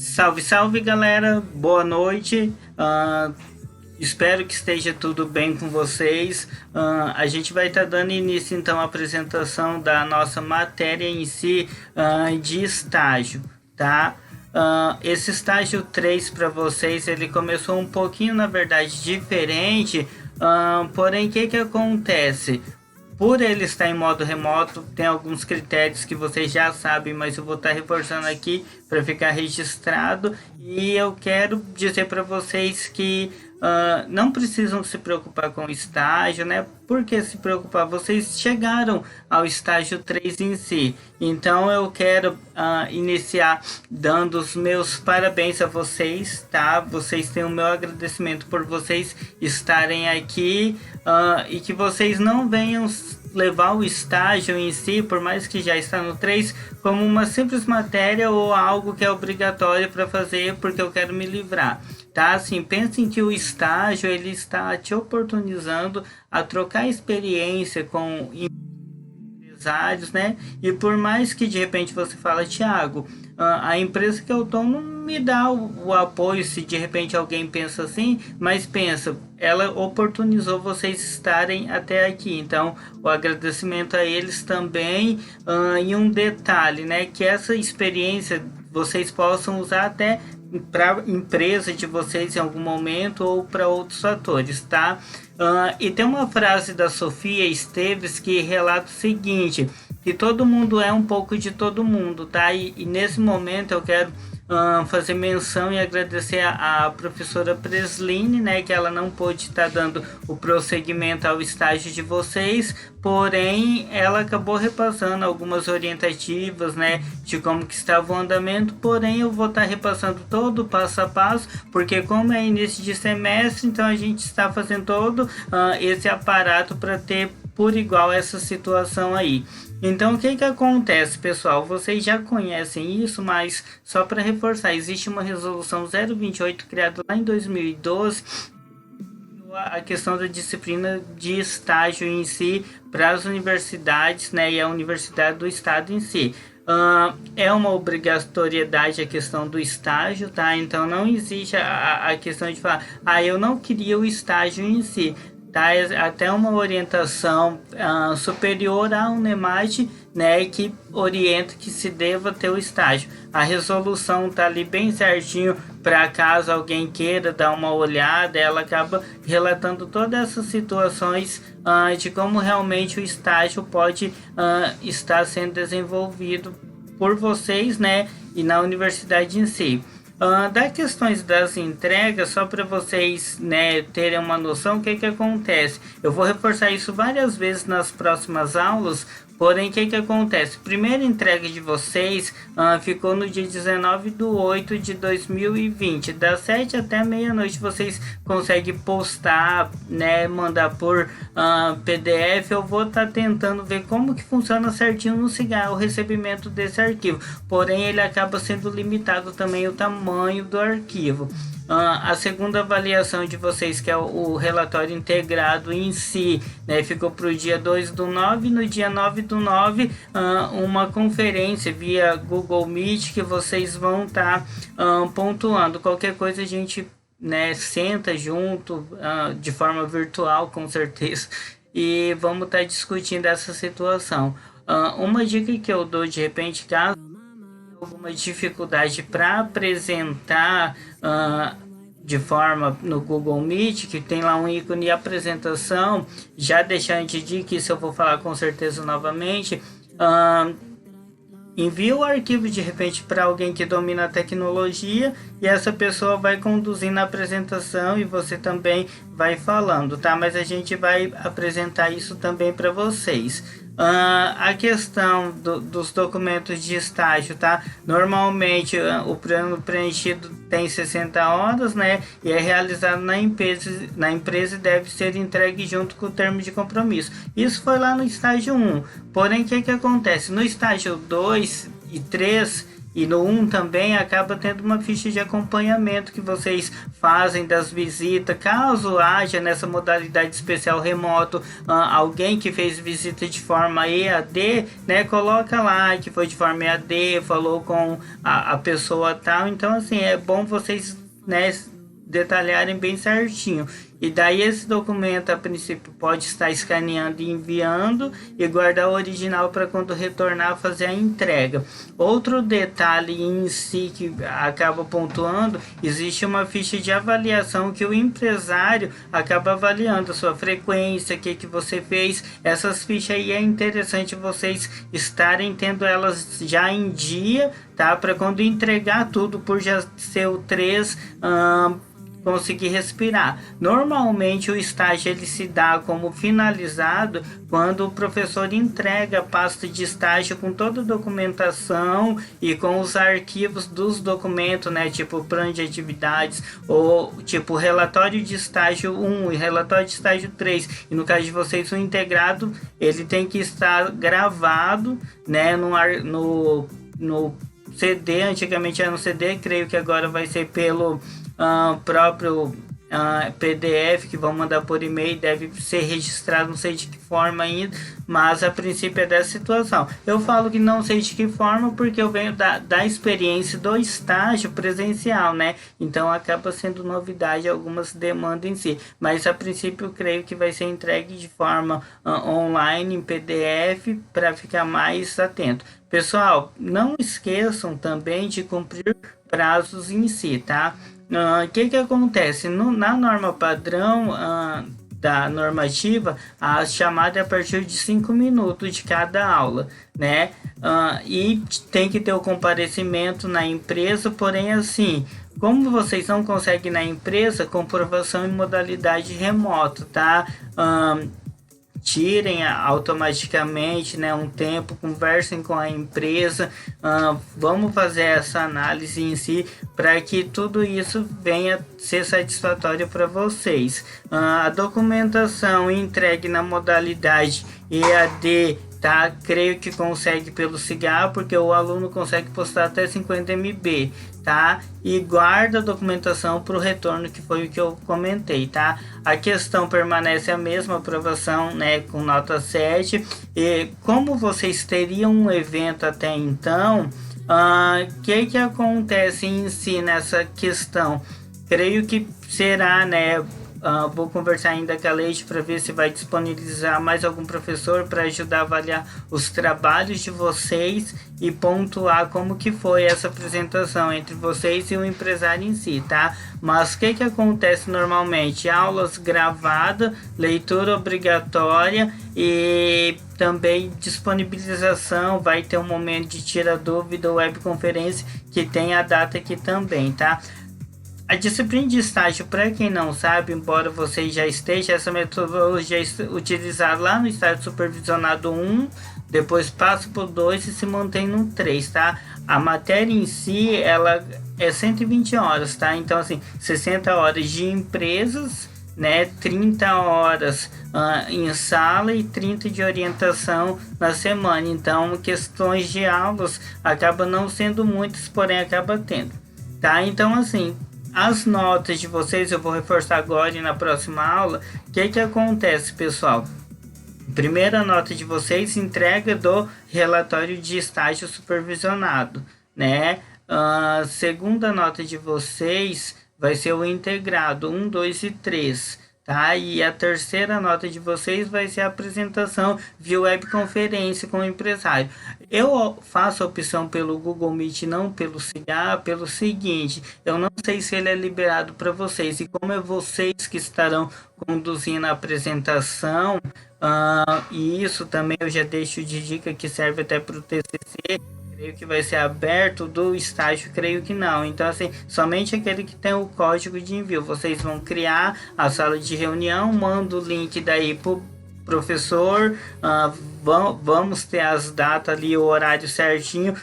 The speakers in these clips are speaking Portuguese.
Salve, salve galera, boa noite. Espero que esteja tudo bem com vocês. A gente vai estar dando início então à apresentação da nossa matéria em si, de estágio, tá? Esse estágio 3 para vocês, ele começou um pouquinho, na verdade, diferente, porém, o que que acontece? Por ele estar em modo remoto, tem alguns critérios que vocês já sabem, mas eu vou estar reforçando aqui para ficar registrado. E eu quero dizer para vocês que não precisam se preocupar com o estágio, né? Por que se preocupar? Vocês chegaram ao estágio 3 em si. Então eu quero iniciar dando os meus parabéns a vocês, tá? Vocês têm o meu agradecimento por vocês estarem aqui, e que vocês não venham levar o estágio em si, por mais que já está no 3, como uma simples matéria ou algo que é obrigatório para fazer porque eu quero me livrar, tá? Assim, pensem que o estágio ele está te oportunizando a trocar experiência com empresários, né? E por mais que de repente você fala, Thiago, a empresa que eu tô não me dá o apoio, se de repente alguém pensa assim, mas pensa, ela oportunizou vocês estarem até aqui, então o agradecimento a eles também. E um detalhe, né, que essa experiência vocês possam usar até para empresa de vocês em algum momento ou para outros fatores, tá? E tem uma frase da Sofia Esteves que relata o seguinte, que todo mundo é um pouco de todo mundo, tá? E nesse momento eu quero fazer menção e agradecer a professora Presline, né, que ela não pôde estar dando o prosseguimento ao estágio de vocês, porém ela acabou repassando algumas orientativas, né, de como que estava o andamento, porém eu vou estar repassando todo o passo a passo, porque como é início de semestre, então a gente está fazendo todo esse aparato para ter por igual essa situação aí. Então o que que acontece, pessoal? Vocês já conhecem isso, mas só para reforçar, existe uma resolução 028 criada lá em 2012, a questão da disciplina de estágio em si para as universidades, né, e a universidade do estado em si. É uma obrigatoriedade a questão do estágio, tá? Então não existe a questão de falar, eu não queria o estágio em si, tá? Até uma orientação superior à Unemate, né, que orienta que se deva ter o estágio. A resolução tá ali bem certinho para caso alguém queira dar uma olhada, ela acaba relatando todas essas situações de como realmente o estágio pode estar sendo desenvolvido por vocês, né, e na universidade em si. Das questões das entregas, só para vocês, né, terem uma noção, o que que acontece? Eu vou reforçar isso várias vezes nas próximas aulas, porém o que que acontece? Primeira entrega de vocês ficou no dia 19/8/2020, das 7 até meia-noite vocês conseguem postar, né, mandar por PDF. Eu vou estar tentando ver como que funciona certinho no Cigar o recebimento desse arquivo, porém ele acaba sendo limitado também o tamanho do arquivo. A segunda avaliação de vocês, que é o relatório integrado em si, né, ficou para o dia 2/9. No dia 9/9, uma conferência via Google Meet que vocês vão estar pontuando. Qualquer coisa a gente, né, senta junto de forma virtual, com certeza, e vamos estar discutindo essa situação. Uma dica que eu dou, de repente, caso alguma dificuldade para apresentar de forma no Google Meet, que tem lá um ícone de apresentação, já deixando de dica, que isso eu vou falar com certeza novamente, envia o arquivo de repente para alguém que domina a tecnologia e essa pessoa vai conduzindo a apresentação e você também vai falando, tá? Mas a gente vai apresentar isso também para vocês. A questão dos documentos de estágio, tá? Normalmente o plano preenchido tem 60 horas, né? E é realizado na empresa e deve ser entregue junto com o termo de compromisso. Isso foi lá no estágio 1. Porém, o que que acontece? No estágio 2 e 3 e no 1 também acaba tendo uma ficha de acompanhamento que vocês fazem das visitas, caso haja nessa modalidade especial remoto alguém que fez visita de forma EAD, né, coloca lá que foi de forma EAD, falou com a pessoa tal. Então assim, é bom vocês, né, detalharem bem certinho. E daí esse documento a princípio pode estar escaneando e enviando e guardar o original para quando retornar fazer a entrega. Outro detalhe em si que acaba pontuando, existe uma ficha de avaliação que o empresário acaba avaliando a sua frequência, o que você fez. Essas fichas aí é interessante vocês estarem tendo elas já em dia, tá? Para quando entregar tudo por já ser o 3, conseguir respirar. Normalmente o estágio ele se dá como finalizado quando o professor entrega a pasta de estágio com toda a documentação e com os arquivos dos documentos, né, tipo plano de atividades ou tipo relatório de estágio 1 e relatório de estágio 3. E no caso de vocês o integrado, ele tem que estar gravado, né, no CD. Antigamente era no CD, creio que agora vai ser pelo próprio PDF que vão mandar por e-mail, deve ser registrado, não sei de que forma ainda, mas a princípio é dessa situação. Eu falo que não sei de que forma porque eu venho da experiência do estágio presencial, né? Então acaba sendo novidade algumas demandas em si, mas a princípio eu creio que vai ser entregue de forma online em PDF para ficar mais atento. Pessoal, não esqueçam também de cumprir prazos em si, tá? O que acontece? Na norma padrão da normativa, a chamada é a partir de 5 minutos de cada aula, né? E tem que ter o comparecimento na empresa, porém assim, como vocês não conseguem na empresa, comprovação em modalidade remota, tá? Tirem automaticamente, né, um tempo, conversem com a empresa, vamos fazer essa análise em si para que tudo isso venha ser satisfatório para vocês. A documentação entregue na modalidade EAD, tá? Creio que consegue pelo cigarro, porque o aluno consegue postar até 50 MB, tá? E guarda a documentação para o retorno, que foi o que eu comentei, tá? A questão permanece a mesma, aprovação, né, com nota 7. E como vocês teriam um evento até então, que acontece em si nessa questão? Creio que será, né, vou conversar ainda com a Leite para ver se vai disponibilizar mais algum professor para ajudar a avaliar os trabalhos de vocês e pontuar como que foi essa apresentação entre vocês e o empresário em si, tá? Mas o que acontece normalmente? Aulas gravadas, leitura obrigatória e também disponibilização, vai ter um momento de tira dúvida, webconferência, que tem a data aqui também, tá? A disciplina de estágio, para quem não sabe, embora você já esteja, essa metodologia é utilizada lá no estágio supervisionado 1, depois passa para o 2 e se mantém no 3, tá? A matéria em si, ela é 120 horas, tá? Então, assim, 60 horas de empresas, né? 30 horas em sala e 30 de orientação na semana. Então, questões de aulas acabam não sendo muitas, porém acaba tendo, tá? Então, assim, as notas de vocês eu vou reforçar agora e na próxima aula. O que acontece, pessoal? Primeira nota de vocês, entrega do relatório de estágio supervisionado, né? Segunda nota de vocês vai ser o integrado 1, 2 e 3, tá? E a terceira nota de vocês vai ser a apresentação via webconferência com o empresário. Eu faço a opção pelo Google Meet, não pelo CIGA, pelo seguinte: eu não sei se ele é liberado para vocês, e como é vocês que estarão conduzindo a apresentação, e isso também eu já deixo de dica que serve até para o TCC. Creio que vai ser aberto, do estágio creio que não. Então, assim, somente aquele que tem o código de envio. Vocês vão criar a sala de reunião, manda o link daí pro professor, vamos ter as datas ali, o horário certinho.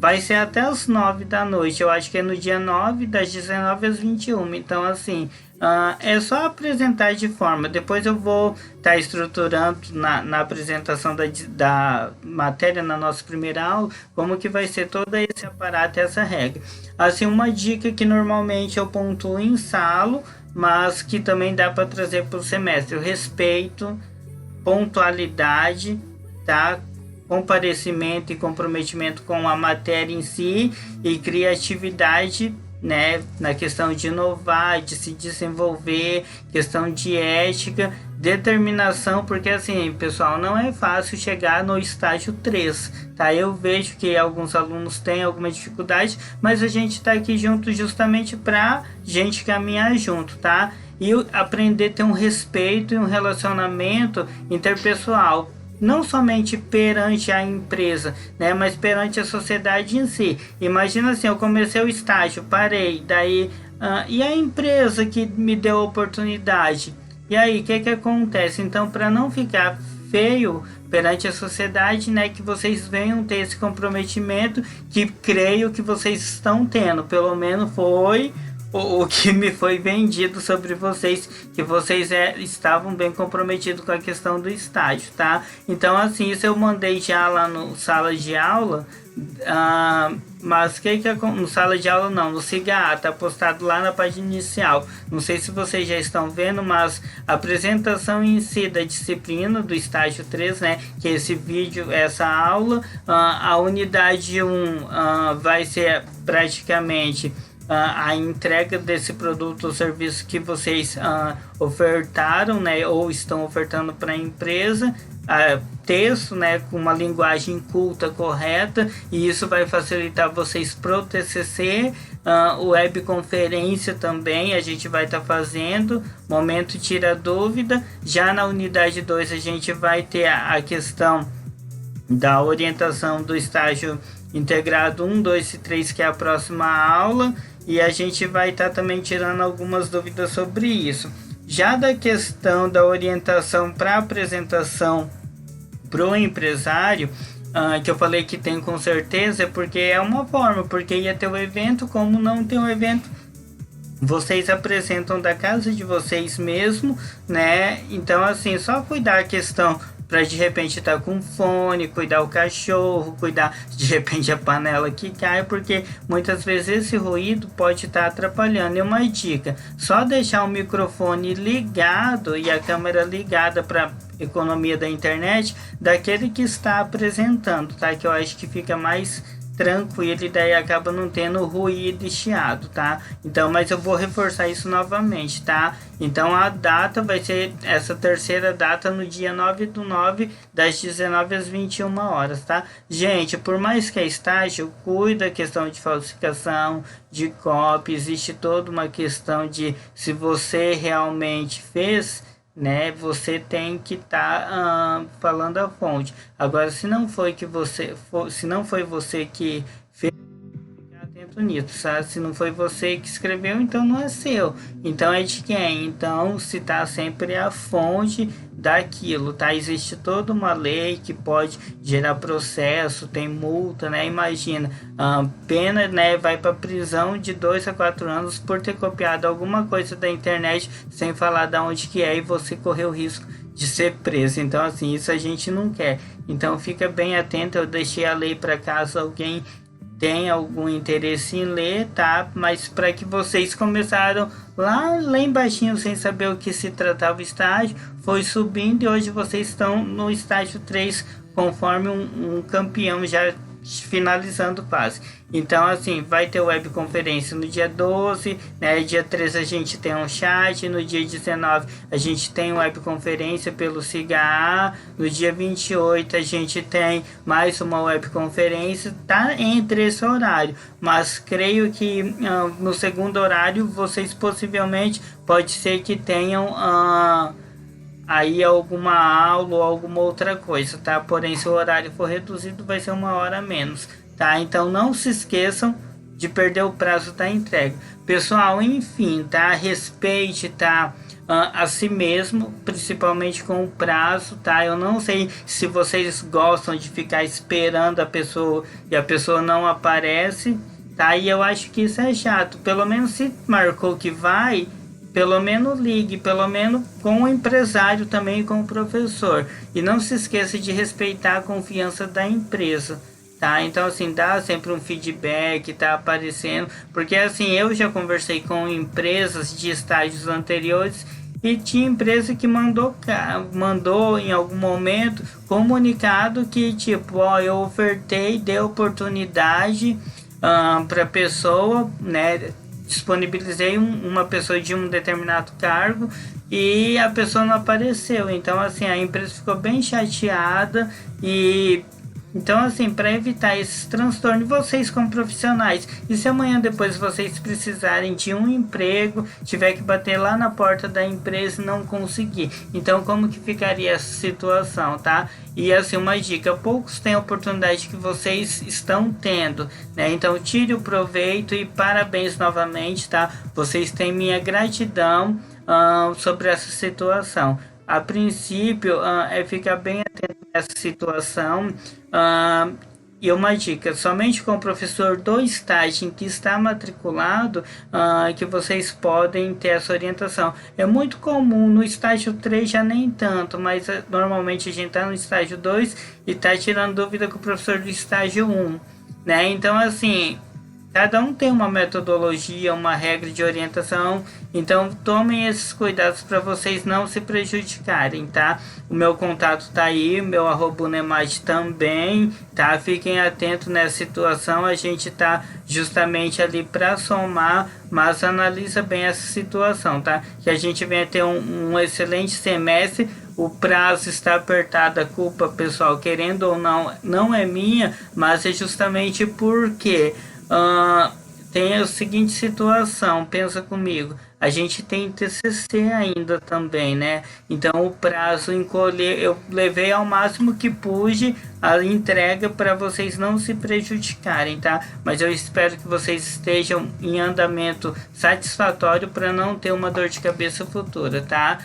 vai ser até as 9 da noite. Eu acho que é no dia 9, das 19 às 21. Então, assim, é só apresentar de forma. Depois eu vou estar estruturando na apresentação da matéria, na nossa primeira aula, como que vai ser todo esse aparato, essa regra. Assim, uma dica que normalmente eu pontuo em sala, mas que também dá para trazer para o semestre: o respeito, pontualidade, tá? Comparecimento e comprometimento com a matéria em si, e criatividade, né, na questão de inovar, de se desenvolver, questão de ética, determinação, porque assim, pessoal, não é fácil chegar no estágio 3, tá? Eu vejo que alguns alunos têm alguma dificuldade, mas a gente está aqui junto justamente para gente caminhar junto, tá? E aprender a ter um respeito e um relacionamento interpessoal, não somente perante a empresa, né, mas perante a sociedade em si. Imagina assim, eu comecei o estágio, parei, daí, e a empresa que me deu a oportunidade? E aí, o que acontece? Então, para não ficar feio perante a sociedade, né, que vocês venham ter esse comprometimento, que creio que vocês estão tendo, pelo menos foi o que me foi vendido sobre vocês, que vocês estavam bem comprometidos com a questão do estágio, tá? Então, assim, isso eu mandei já lá no sala de aula, mas no sala de aula não, no SIGA, tá postado lá na página inicial. Não sei se vocês já estão vendo, mas a apresentação em si da disciplina do estágio 3, né, que é esse vídeo, essa aula, a unidade 1 vai ser praticamente a entrega desse produto ou serviço que vocês ofertaram, né, ou estão ofertando para a empresa, texto, né, com uma linguagem culta, correta, e isso vai facilitar vocês pro TCC. Webconferência também a gente vai estar fazendo, momento tira dúvida. Já na unidade 2 a gente vai ter a questão da orientação do estágio integrado 1, 2 e 3, que é a próxima aula, e a gente vai estar também tirando algumas dúvidas sobre isso. Já da questão da orientação para apresentação para o empresário, que eu falei que tem com certeza, é porque é uma forma, porque ia ter o evento, como não tem o evento, vocês apresentam da casa de vocês mesmo, né? Então, assim, só cuidar a questão para de repente estar com fone, cuidar o cachorro, cuidar de repente a panela que cai, porque muitas vezes esse ruído pode estar atrapalhando. E uma dica: só deixar o microfone ligado e a câmera ligada para economia da internet daquele que está apresentando, tá? Que eu acho que fica mais tranquilo e daí acaba não tendo ruído e chiado, tá? Então, mas eu vou reforçar isso novamente, tá? Então a data vai ser essa terceira data no dia 9/9, das 19 às 21 horas, tá? Gente, por mais que é estágio, cuida da questão de falsificação, de cópia, existe toda uma questão de se você realmente fez, né, você tem que estar falando a fonte. Agora, se não foi se não foi você que fez, fica atento nisso, sabe? Se não foi você que escreveu, então não é seu, então é de quem? Então citar sempre a fonte daquilo, tá? Existe toda uma lei que pode gerar processo, tem multa, né? Imagina, pena, né? Vai para prisão de 2 a 4 anos por ter copiado alguma coisa da internet sem falar de onde que é, e você correu o risco de ser preso. Então, assim, isso a gente não quer. Então, fica bem atento. Eu deixei a lei para caso alguém tem algum interesse em ler, tá? Mas para que vocês começaram lá embaixinho sem saber o que se tratava o estágio, foi subindo e hoje vocês estão no estágio 3 conforme um campeão, já finalizando quase. Então, assim, vai ter webconferência no dia 12, né? Dia 13 a gente tem um chat, no dia 19 a gente tem webconferência pelo SIGA, no dia 28 a gente tem mais uma webconferência, tá entre esse horário, mas creio que no segundo horário vocês possivelmente pode ser que tenham aí alguma aula ou alguma outra coisa, tá? Porém, se o horário for reduzido, vai ser 1 hora a menos, tá? Então, não se esqueçam de perder o prazo da entrega. Pessoal, enfim, tá? Respeite, tá? a si mesmo, principalmente com o prazo, tá? Eu não sei se vocês gostam de ficar esperando a pessoa e a pessoa não aparece, tá? E eu acho que isso é chato. Pelo menos se marcou que vai, pelo menos ligue, pelo menos com o empresário também, com o professor. E não se esqueça de respeitar a confiança da empresa. Tá, então assim, dá sempre um feedback, tá aparecendo, porque assim, eu já conversei com empresas de estágios anteriores e tinha empresa que mandou em algum momento comunicado que tipo, ó, eu ofertei, dei oportunidade para pessoa, né, disponibilizei uma pessoa de um determinado cargo e a pessoa não apareceu, então assim, a empresa ficou bem chateada e então, assim, para evitar esses transtornos, vocês como profissionais, e se amanhã depois vocês precisarem de um emprego, tiver que bater lá na porta da empresa e não conseguir, então como que ficaria essa situação, tá? E assim, uma dica, poucos têm a oportunidade que vocês estão tendo, né? Então tire o proveito e parabéns novamente, tá? Vocês têm minha gratidão sobre essa situação. A princípio, é ficar bem atento nessa situação. ah, e uma dica, somente com o professor do estágio em que está matriculado, que vocês podem ter essa orientação. É muito comum, no estágio 3 já nem tanto, mas normalmente a gente está no estágio 2 e está tirando dúvida com o professor do estágio 1, né? Então, assim, cada um tem uma metodologia, uma regra de orientação, então tomem esses cuidados para vocês não se prejudicarem, tá? O meu contato tá aí, meu @unemate também, tá? Fiquem atentos nessa situação, a gente tá justamente ali para somar, mas analisa bem essa situação, tá? Que a gente venha ter um excelente semestre. O prazo está apertado, a culpa, pessoal, querendo ou não, não é minha, mas é justamente porque tem a seguinte situação, pensa comigo, a gente tem TCC ainda também, né? Então o prazo encolher, eu levei ao máximo que pude a entrega para vocês não se prejudicarem, tá? Mas eu espero que vocês estejam em andamento satisfatório para não ter uma dor de cabeça futura, tá?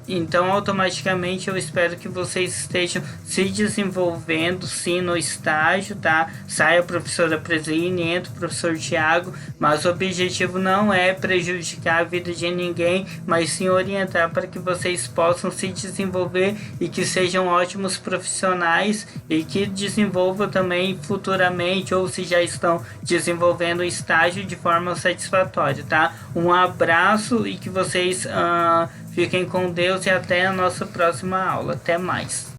Então automaticamente eu espero que vocês estejam se desenvolvendo sim no estágio, tá? Sai a professora Presine, entra o professor Tiago, mas o objetivo não é prejudicar a vida de ninguém, mas sim orientar para que vocês possam se desenvolver e que sejam ótimos profissionais e que desenvolvam também futuramente, ou se já estão desenvolvendo o estágio de forma satisfatória, tá? Um abraço e que vocês fiquem com Deus e até a nossa próxima aula. Até mais.